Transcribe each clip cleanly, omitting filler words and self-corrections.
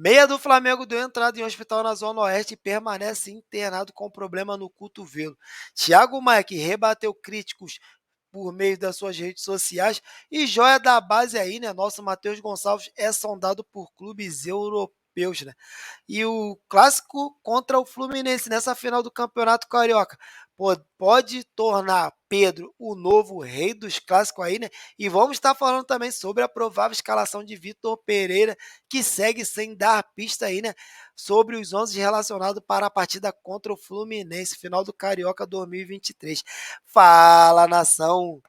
Meia do Flamengo deu entrada em hospital na Zona Oeste e permanece internado com problema no cotovelo. Thiago Maia, que rebateu críticos por meio das suas redes sociais, e joia da base aí, né? Nosso Matheus Gonçalves é sondado por clubes europeus, né? E o clássico contra o Fluminense nessa final do Campeonato Carioca pode tornar Pedro o novo rei dos clássicos aí, né? E vamos estar falando também sobre a provável escalação de Vitor Pereira, que segue sem dar pista aí, né? Sobre os 11 relacionados para a partida contra o Fluminense, final do Carioca 2023. Fala, nação!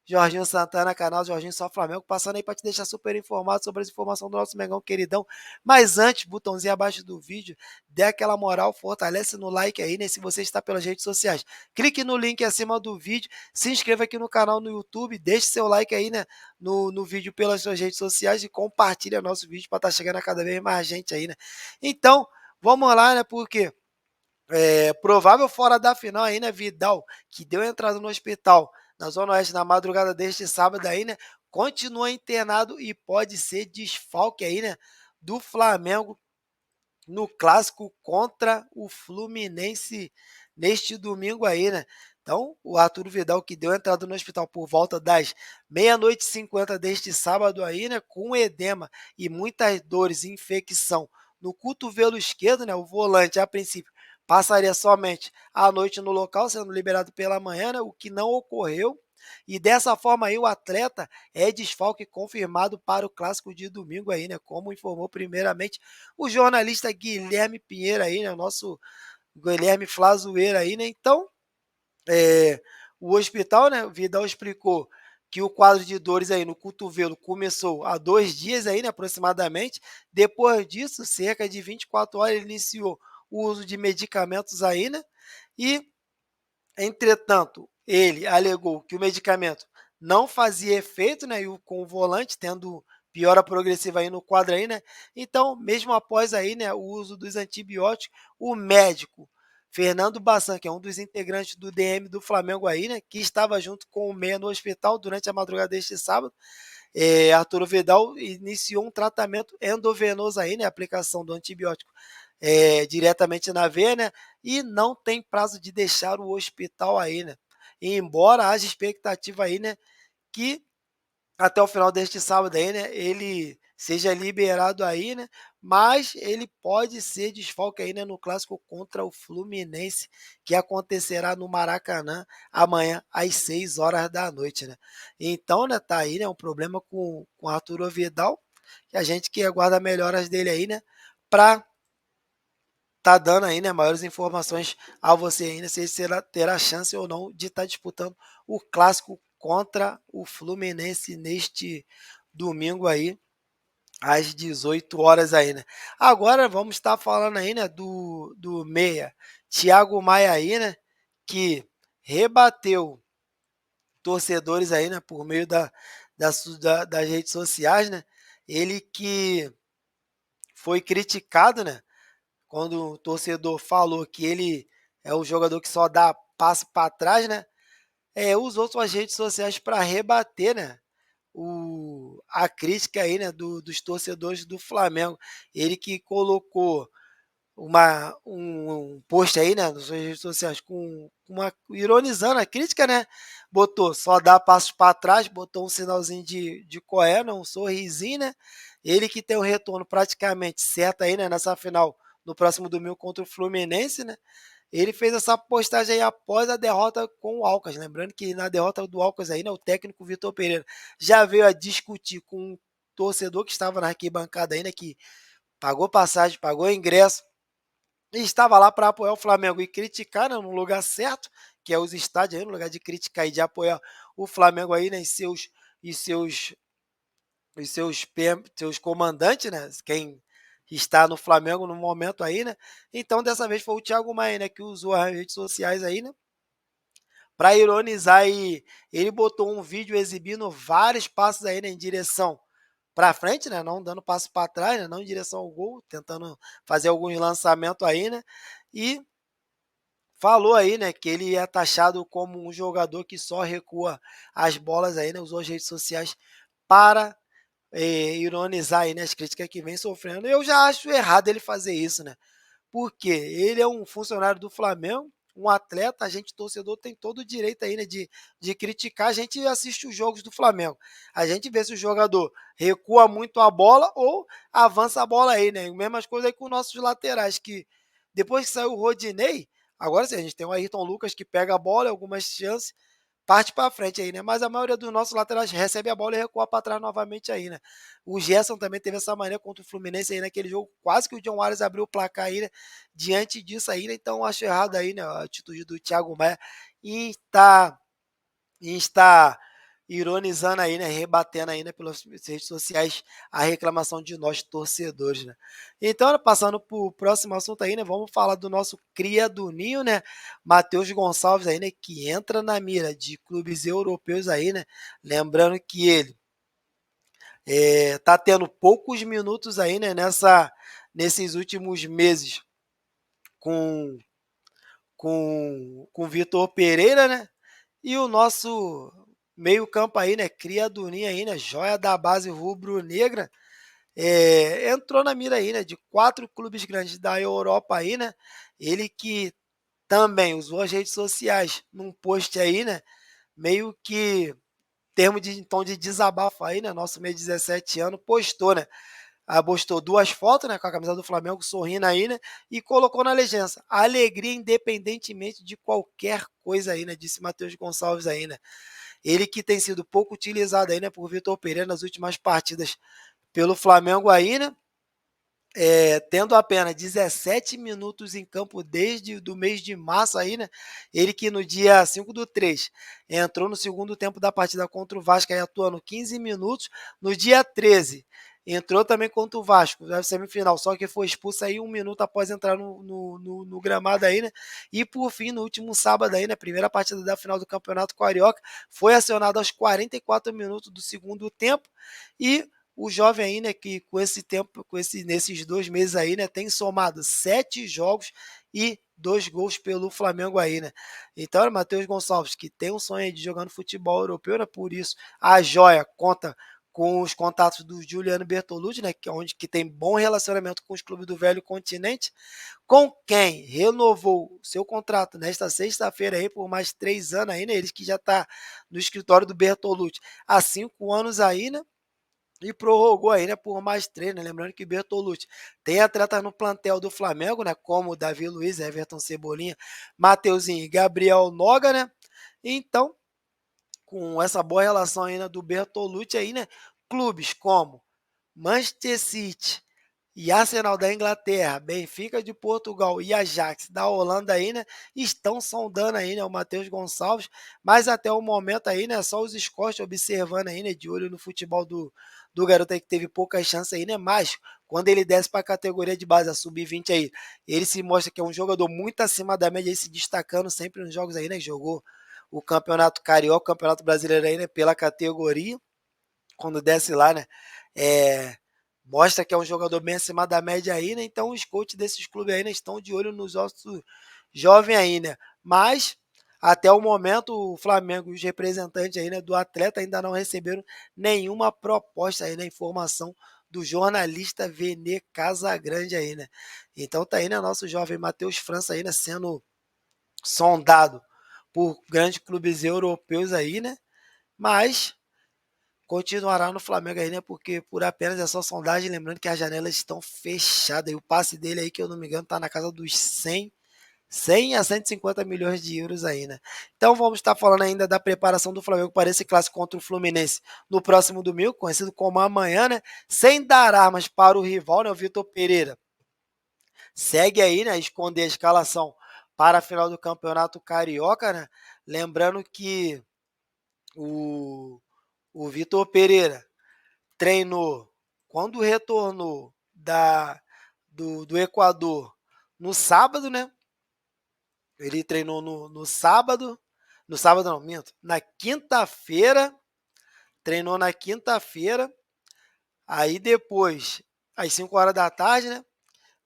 Jorginho Santana, canal Jorginho Só Flamengo, passando aí para te deixar super informado sobre as informações do nosso Mengão queridão. Mas antes, botãozinho abaixo do vídeo, dê aquela moral, fortalece no like aí, né? Se você está pelas redes sociais, clique no link acima do vídeo, se inscreva aqui no canal no YouTube, deixe seu like aí, né? No vídeo pelas suas redes sociais e compartilha nosso vídeo para estar chegando a cada vez mais gente aí, né? Então, vamos lá, né? Porque provável fora da final aí, né? Vidal, que deu entrada no hospital na Zona Oeste na madrugada deste sábado aí, né? Continua internado e pode ser desfalque aí, né? Do Flamengo no clássico contra o Fluminense neste domingo aí, né? Então, o Arthur Vidal, que deu entrada no hospital por volta das meia-noite e 50 deste sábado aí, né? Com edema e muitas dores e infecção no cotovelo esquerdo, né? O volante, a princípio, passaria somente a noite no local, sendo liberado pela manhã, né? O que não ocorreu. E dessa forma aí, o atleta é desfalque confirmado para o clássico de domingo aí, né? Como informou primeiramente o jornalista Guilherme Pinheiro aí, né? O nosso Guilherme Flazoeira aí, né? Então, o hospital, né? O Vidal explicou que o quadro de dores aí no cotovelo começou há 2 dias aí, né, aproximadamente. Depois disso, cerca de 24 horas, ele iniciou o uso de medicamentos aí, né? E, entretanto, ele alegou que o medicamento não fazia efeito, né? E com o volante tendo piora progressiva aí no quadro aí, né? Então, mesmo após aí, né, o uso dos antibióticos, o médico Fernando Bassan, que é um dos integrantes do DM do Flamengo aí, né, que estava junto com o Meia no hospital durante a madrugada deste sábado, Arturo Vidal iniciou um tratamento endovenoso aí, né, aplicação do antibiótico diretamente na veia, né, e não tem prazo de deixar o hospital aí, né. E embora haja expectativa aí, né, que até o final deste sábado aí, né, ele seja liberado aí, né, mas ele pode ser desfalque aí, né, no clássico contra o Fluminense, que acontecerá no Maracanã amanhã às 6 horas da noite, né. Então, né, tá aí, né, um problema com Arturo Vidal, que a gente que aguarda melhoras dele aí, né, para tá dando aí, né, maiores informações a você ainda, se ele terá chance ou não de estar disputando o clássico contra o Fluminense neste domingo aí, às 18 horas aí, né. Agora vamos estar falando aí, né, do meia Thiago Maia aí, né, que rebateu torcedores aí, né, por meio das redes sociais, né, ele que foi criticado, né, quando o torcedor falou que ele é o jogador que só dá passo para trás, né? Usou suas redes sociais para rebater, né? A crítica aí, né? Dos torcedores do Flamengo. Ele que colocou um post aí, né? Nas suas redes sociais com uma ironizando a crítica, né? Botou só dá passos para trás, botou um sinalzinho de coé, né, um sorrisinho, né? Ele que tem um retorno praticamente certo aí, né? Nessa final no próximo domingo contra o Fluminense, né? Ele fez essa postagem aí após a derrota com o Alcas. Lembrando que na derrota do Alcas aí, né, o técnico Vitor Pereira já veio a discutir com um torcedor que estava na arquibancada aí, né, que pagou passagem, pagou ingresso, e estava lá para apoiar o Flamengo e criticar, né, no lugar certo, que é os estádios aí, no lugar de criticar e de apoiar o Flamengo aí, né, e seus, seus comandantes, né, quem está no Flamengo no momento aí, né? Então dessa vez foi o Thiago Maia, né, que usou as redes sociais aí, né, para ironizar e ele botou um vídeo exibindo vários passos aí, né, em direção para frente, né, não dando passo para trás, né, não em direção ao gol, tentando fazer alguns lançamentos aí, né? E falou aí, né, que ele é taxado como um jogador que só recua as bolas aí, né, usou as redes sociais para ironizar aí, né, as críticas que vem sofrendo. Eu já acho errado ele fazer isso, né? Porque ele é um funcionário do Flamengo, um atleta, a gente torcedor tem todo o direito aí, né, de criticar. A gente assiste os jogos do Flamengo. A gente vê se o jogador recua muito a bola ou avança a bola aí, né? Mesmas coisas aí com nossos laterais, que depois que saiu o Rodinei, agora sim, a gente tem o Ayrton Lucas que pega a bola, algumas chances, parte para frente aí, né? Mas a maioria dos nossos laterais recebe a bola e recua para trás novamente aí, né? O Gerson também teve essa maneira contra o Fluminense aí naquele jogo, quase que o John Arias abriu o placar aí, né? Diante disso aí, né? Então acho errado aí, né? A atitude do Thiago Maia em estar ironizando aí, né? Rebatendo aí, né? Pelas redes sociais a reclamação de nós torcedores, né? Então, passando para o próximo assunto aí, né? Vamos falar do nosso cria do Ninho, né? Matheus Gonçalves aí, né? Que entra na mira de clubes europeus aí, né? Lembrando que ele tá tendo poucos minutos aí, né? Nesses últimos meses com com Vitor Pereira, né? E o nosso meio-campo aí, né? Cria do Ninho aí, né? Joia da base rubro-negra. Entrou na mira aí, né? De 4 clubes grandes da Europa aí, né? Ele que também usou as redes sociais num post aí, né? Meio que termo de tom de desabafo aí, né? Nosso meio de 17 anos postou, né? Postou 2 fotos, né, com a camisa do Flamengo, sorrindo aí, né, e colocou na legenda, alegria independentemente de qualquer coisa aí, né, disse Matheus Gonçalves aí, né. Ele que tem sido pouco utilizado aí, né, por Vitor Pereira nas últimas partidas pelo Flamengo aí, né, tendo apenas 17 minutos em campo desde o mês de março aí, né? Ele que no dia 5/3 entrou no segundo tempo da partida contra o Vasco, aí atuando 15 minutos. No dia 13 entrou também contra o Vasco, na semifinal, só que foi expulso aí 1 minuto após entrar no gramado aí, né? E por fim, no último sábado aí, né? Primeira partida da final do Campeonato Carioca, foi acionado aos 44 minutos do segundo tempo e o jovem aí, né, que com esse tempo, nesses 2 meses aí, né, tem somado 7 jogos e 2 gols pelo Flamengo aí, né. Então, é Matheus Gonçalves, que tem um sonho aí de jogar no futebol europeu, né, por isso a joia conta com os contatos do Giuliano Bertolucci, né, que tem bom relacionamento com os clubes do velho continente, com quem renovou seu contrato nesta sexta-feira aí por mais 3 anos aí, né, ele que já está no escritório do Bertolucci há 5 anos aí, né, e prorrogou aí, né, por mais 3, né? Lembrando que Bertolucci tem atletas no plantel do Flamengo, né, como Davi Luiz, Everton Cebolinha, Mateuzinho e Gabriel Noga, né? Então, com essa boa relação aí, né, do Bertolucci aí, né, clubes como Manchester City e Arsenal da Inglaterra, Benfica de Portugal e Ajax da Holanda aí, né, estão sondando aí, né, o Matheus Gonçalves, mas até o momento aí, né, só os scouts observando aí, né, de olho no futebol do garoto aí que teve poucas chances aí, né, mas quando ele desce para a categoria de base, a sub-20 aí, ele se mostra que é um jogador muito acima da média aí, se destacando sempre nos jogos aí, né, jogou o Campeonato Carioca, o Campeonato Brasileiro aí, né, pela categoria, quando desce lá, né, é, mostra que é um jogador bem acima da média aí, né? Então os coaches desses clubes aí, né, estão de olho nos nossos jovens aí, né? Mas até o momento o Flamengo e os representantes aí, né, do atleta ainda não receberam nenhuma proposta aí, né, informação do jornalista Vene Casagrande aí, né? Então tá aí, né, nosso jovem Matheus França aí, né, sendo sondado por grandes clubes europeus aí, né? Mas continuará no Flamengo aí, né? Porque por apenas essa sondagem, lembrando que as janelas estão fechadas. E o passe dele aí, que eu não me engano, tá na casa dos 100 a 150 milhões de euros aí, né? Então vamos estar falando ainda da preparação do Flamengo para esse clássico contra o Fluminense no próximo domingo, conhecido como amanhã, né? Sem dar armas para o rival, né? O Vitor Pereira segue aí, né? Esconder a escalação para a final do Campeonato Carioca, né? Lembrando que o, o Vitor Pereira treinou quando retornou do Equador no sábado, né? Ele treinou no sábado, no sábado não, minto, na quinta-feira, treinou na quinta-feira, aí depois, às 5 horas da tarde, né?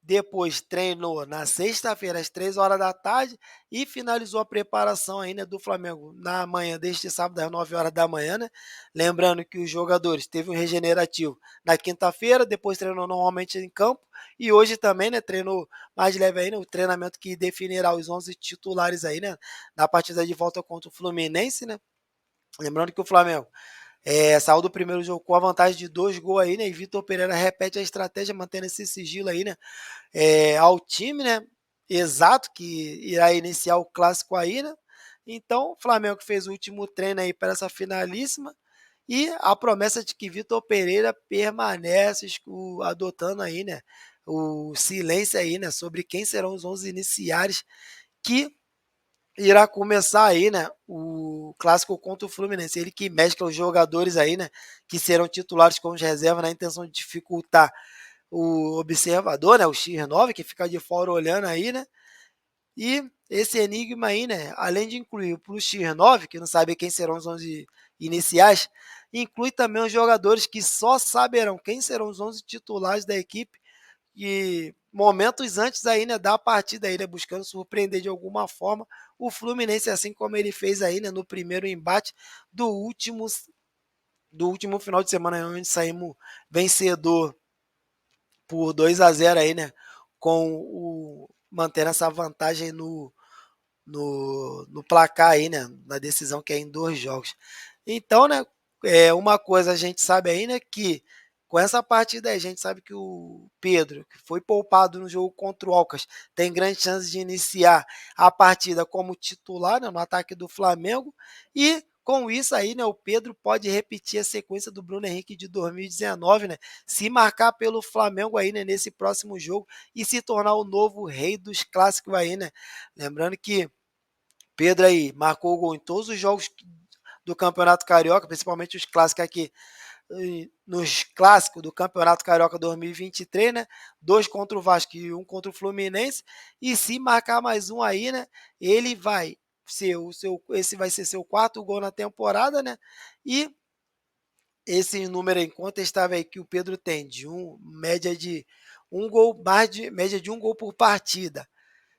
depois treinou na sexta-feira às 3 horas da tarde e finalizou a preparação aí, né, do Flamengo na manhã deste sábado às 9 horas da manhã, né? Lembrando que os jogadores teve um regenerativo na quinta-feira, depois treinou normalmente em campo e hoje também, né, treinou mais leve aí, né, o treinamento que definirá os 11 titulares aí, né, na partida de volta contra o Fluminense, né? Lembrando que o Flamengo saiu do primeiro jogo com a vantagem de 2 gols aí, né? E Vitor Pereira repete a estratégia, mantendo esse sigilo aí, né? Ao time, né? Exato, que irá iniciar o clássico aí, né? Então, o Flamengo fez o último treino aí para essa finalíssima e a promessa de que Vitor Pereira permanece adotando aí, né? O silêncio aí, né? Sobre quem serão os 11 iniciais que irá começar aí, né, o clássico contra o Fluminense. Ele que mescla os jogadores aí, né, que serão titulares com os reservas na intenção de dificultar o observador, né, o X9, que fica de fora olhando aí, né? E esse enigma aí, né, além de incluir para o X9, que não sabe quem serão os 11 iniciais, inclui também os jogadores que só saberão quem serão os 11 titulares da equipe e momentos antes aí, né, da partida aí, né, buscando surpreender de alguma forma o Fluminense, assim como ele fez aí, né, no primeiro embate do último do último final de semana, onde saímos vencedor por 2-0 aí, né, com o mantendo essa vantagem no placar aí, né, na decisão que é em 2 jogos. Então, né, uma coisa a gente sabe aí, né, que com essa partida aí, a gente sabe que o Pedro, que foi poupado no jogo contra o Alcas, tem grande chance de iniciar a partida como titular, né, no ataque do Flamengo e com isso aí, né, o Pedro pode repetir a sequência do Bruno Henrique de 2019, né, se marcar pelo Flamengo aí, né, nesse próximo jogo e se tornar o novo rei dos clássicos aí, né? Lembrando que Pedro aí marcou gol em todos os jogos do Campeonato Carioca, principalmente os clássicos aqui, nos clássicos do Campeonato Carioca 2023, né? 2 contra o Vasco e 1 contra o Fluminense. E se marcar mais um aí, né? Ele vai ser esse vai ser seu quarto gol na temporada, né? E esse número incontestável aí que o Pedro tem de média de um gol mais de média de um gol por partida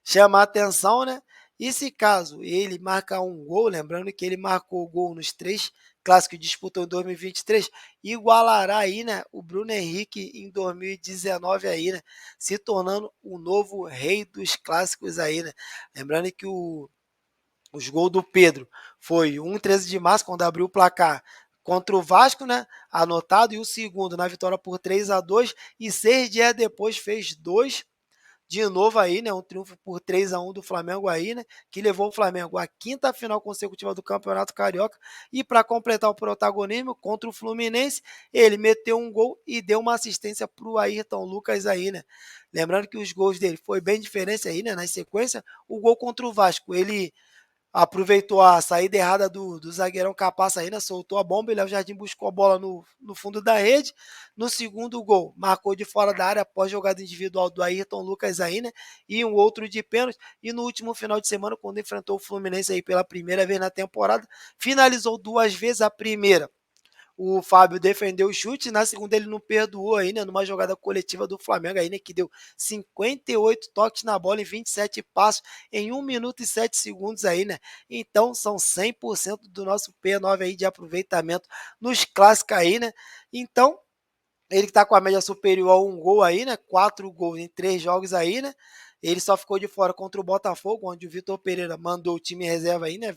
chama a atenção, né? E se caso ele marcar um gol, lembrando que ele marcou gol nos 3 clássicos que disputou em 2023, igualará aí, né, o Bruno Henrique em 2019 aí, né, se tornando o novo rei dos clássicos aí, né? Lembrando que os gols do Pedro foi um 13 de março, quando abriu o placar contra o Vasco, né? Anotado, e o segundo na vitória por 3-2, e 6 dias depois fez 2 de novo aí, né, um triunfo por 3-1 do Flamengo aí, né, que levou o Flamengo à quinta final consecutiva do Campeonato Carioca e para completar o protagonismo contra o Fluminense, ele meteu um gol e deu uma assistência para o Ayrton Lucas aí, né. Lembrando que os gols dele foi bem diferente aí, né, na sequência, o gol contra o Vasco, ele aproveitou a saída errada do zagueirão Capaça aí, né? Soltou a bomba e Léo Jardim buscou a bola no fundo da rede. No segundo gol, marcou de fora da área após jogada individual do Ayrton Lucas aí, né? E um outro de pênalti. E no último final de semana, quando enfrentou o Fluminense aí pela primeira vez na temporada, finalizou 2 vezes. A primeira, o Fábio defendeu o chute, na segunda ele não perdoou aí, né, numa jogada coletiva do Flamengo aí, né, que deu 58 toques na bola e 27 passos em 1 minuto e 7 segundos aí, né? Então são 100% do nosso P9 aí de aproveitamento nos clássicos aí, né? Então, ele que tá com a média superior a um gol aí, né? 4 gols em 3 jogos aí, né? Ele só ficou de fora contra o Botafogo, onde o Vitor Pereira mandou o time em reserva aí, né?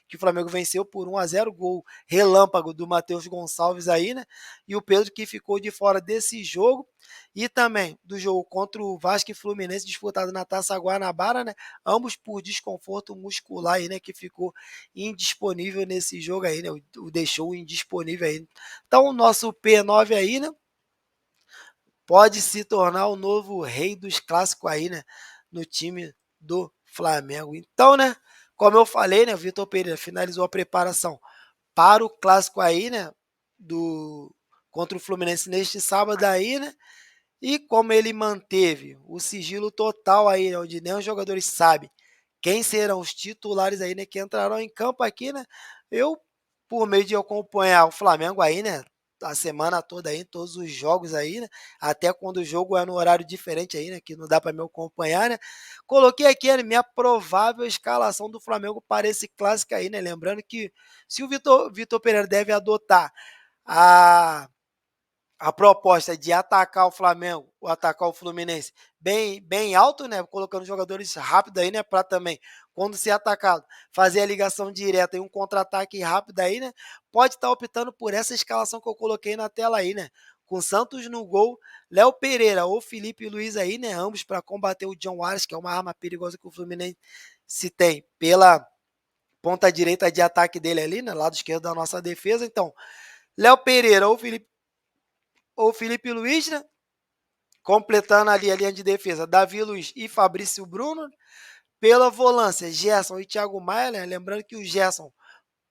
Que o Flamengo venceu por 1-0, gol relâmpago do Matheus Gonçalves aí, né? E o Pedro que ficou de fora desse jogo e também do jogo contra o Vasco e Fluminense disputado na Taça Guanabara, né? Ambos por desconforto muscular aí, né? Que ficou indisponível nesse jogo aí, né? O deixou indisponível aí. Então o nosso P9 aí, né? Pode se tornar o novo rei dos clássicos aí, né? No time do Flamengo. Então, né? Como eu falei, né? O Vitor Pereira finalizou a preparação para o clássico aí, né? Do contra o Fluminense neste sábado aí, né? E como ele manteve o sigilo total aí, né, onde nem os jogadores sabem quem serão os titulares aí, né? Que entrarão em campo aqui, né? Eu, por meio de acompanhar o Flamengo aí, né? a semana toda aí, todos os jogos aí, né? Até quando o jogo é no horário diferente aí, né? Que não dá para me acompanhar, né? Coloquei aqui a minha provável escalação do Flamengo para esse clássico aí, né? Lembrando que se o Vitor Pereira deve adotar a a proposta de atacar o Flamengo, ou atacar o Fluminense bem alto, né? Colocando jogadores rápidos aí, né? Para também, quando ser atacado, fazer a ligação direta e um contra-ataque rápido aí, né? Pode estar optando por essa escalação que eu coloquei na tela aí, né? Com Santos no gol, Léo Pereira ou Felipe Luiz aí, né? Ambos para combater o John Wallace, que é uma arma perigosa que o Fluminense se tem pela ponta direita de ataque dele ali, né? Lado esquerdo da nossa defesa. Então, Léo Pereira ou Felipe Luiz, né? Completando ali a linha de defesa, Davi Luiz e Fabrício Bruno. Pela volância, Gerson e Thiago Maia, né? Lembrando que o Gerson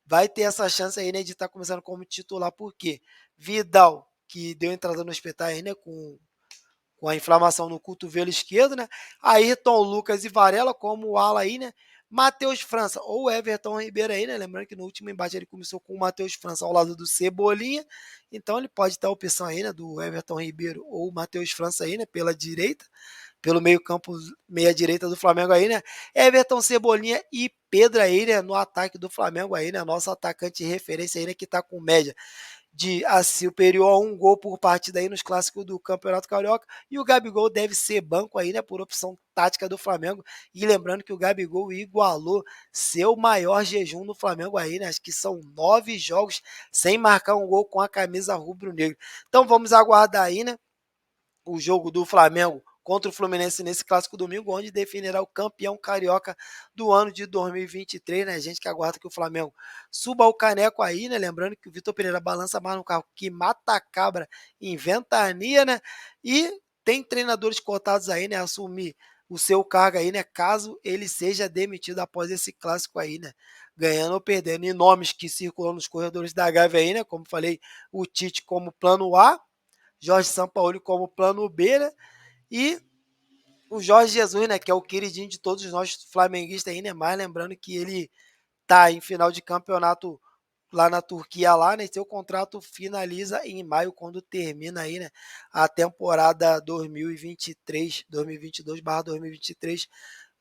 vai ter essa chance aí, né, de estar começando como titular, porque Vidal, que deu entrada no hospital aí, né, com a inflamação no cotovelo esquerdo, né? Ayrton, Lucas e Varela como ala aí, né? Matheus França ou Everton Ribeiro aí, né? Lembrando que no último embate ele começou com o Matheus França ao lado do Cebolinha, então ele pode ter a opção aí, né, do Everton Ribeiro ou o Matheus França aí, né, pela direita, pelo meio-campo, meia-direita do Flamengo aí, né? Everton, Cebolinha e Pedro aí, né, no ataque do Flamengo aí, né? Nosso atacante de referência aí, né, que tá com média de superior a um gol por partida aí nos clássicos do Campeonato Carioca, e o Gabigol deve ser banco aí, né, por opção tática do Flamengo, e lembrando que o Gabigol igualou seu maior jejum no Flamengo aí, né, acho que são 9 jogos sem marcar um gol com a camisa rubro-negra. Então vamos aguardar aí, né, o jogo do Flamengo contra o Fluminense nesse clássico domingo, onde definirá o campeão carioca do ano de 2023, né? A gente que aguarda que o Flamengo suba o caneco aí, né? Lembrando que o Vitor Pereira balança mais no carro que mata a cabra em ventania, né? E tem treinadores cotados aí, né? Assumir o seu cargo aí, né? Caso ele seja demitido após esse clássico aí, né? Ganhando ou perdendo. E nomes que circulam nos corredores da Gávea aí, né? Como falei, o Tite como plano A, Jorge Sampaoli como plano B, né? E o Jorge Jesus, né, que é o queridinho de todos nós flamenguistas aí, né? Mas lembrando que ele tá em final de campeonato lá na Turquia lá, né? Seu contrato finaliza em maio quando termina aí, né, a temporada 2023, 2022/2023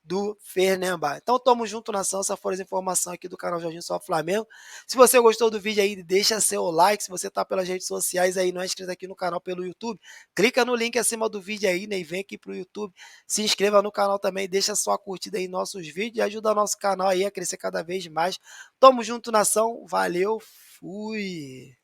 do Fernandes. Então tamo junto nação, essa foram as informações aqui do canal Jorginho Só Flamengo. Se você gostou do vídeo aí, deixa seu like. Se você tá pelas redes sociais aí, não é inscrito aqui no canal pelo YouTube, clica no link acima do vídeo aí, né, e vem aqui pro YouTube. Se inscreva no canal também, deixa sua curtida aí em nossos vídeos e ajuda o nosso canal aí a crescer cada vez mais. Tamo junto nação, valeu, fui!